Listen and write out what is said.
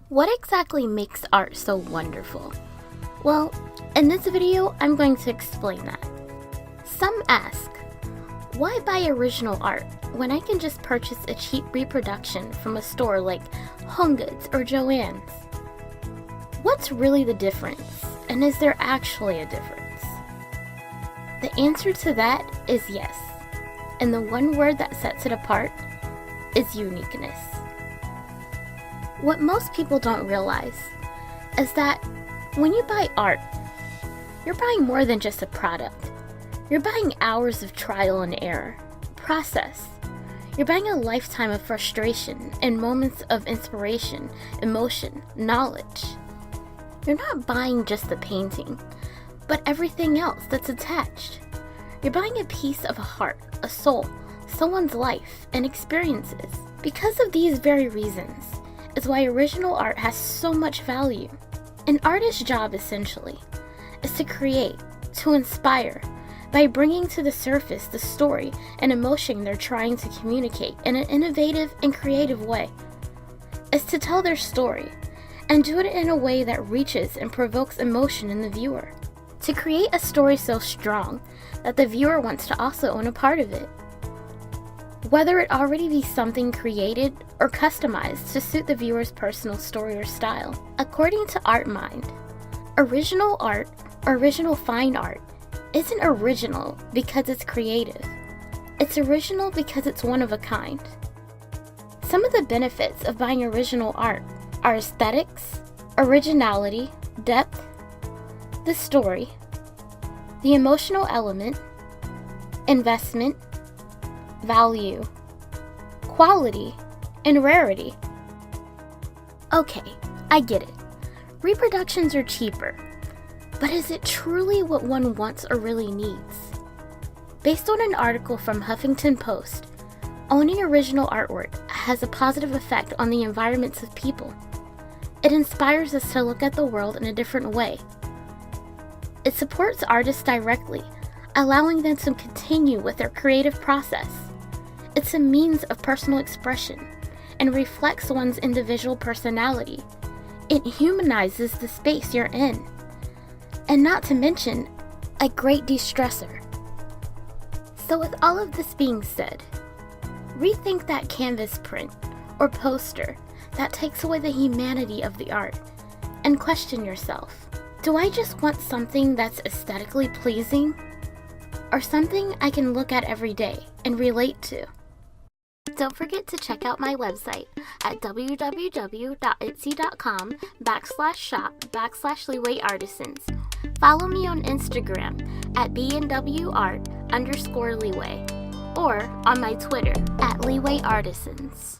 What exactly makes art so wonderful? Well, in this video, I'm going to explain that. Some ask, why buy original art when I can just purchase a cheap reproduction from a store like HomeGoods or Joann's? What's really the difference, and is there actually a difference? The answer to that is yes, and the one word that sets it apart is uniqueness. What most people don't realize is that when you buy art, you're buying more than just a product. You're buying hours of trial and error, process. You're buying a lifetime of frustration and moments of inspiration, emotion, knowledge. You're not buying just the painting, but everything else that's attached. You're buying a piece of a heart, a soul, someone's life, and experiences. Because of these very reasons, is why original art has so much value. An artist's job, essentially, is to create, to inspire, by bringing to the surface the story and emotion they're trying to communicate in an innovative and creative way. Is to tell their story, and do it in a way that reaches and provokes emotion in the viewer. To create a story so strong that the viewer wants to also own a part of it. Whether it already be something created or customized to suit the viewer's personal story or style. According to ArtMind, original art or original fine art isn't original because it's creative. It's original because it's one of a kind. Some of the benefits of buying original art are aesthetics, originality, depth, the story, the emotional element, investment, value, quality, and rarity. Okay, I get it. Reproductions are cheaper, but is it truly what one wants or really needs? Based on an article from Huffington Post, owning original artwork has a positive effect on the environments of people. It inspires us to look at the world in a different way. It supports artists directly, allowing them to continue with their creative process. It's a means of personal expression and reflects one's individual personality. It humanizes the space you're in. And not to mention, a great de-stressor. So with all of this being said, rethink that canvas print or poster that takes away the humanity of the art and question yourself, do I just want something that's aesthetically pleasing or something I can look at every day and relate to? Don't forget to check out my website at www.etsy.com/shop/Leawayartisans. Follow me on Instagram at bnwart_Leaway or on my Twitter at Leawayartisans.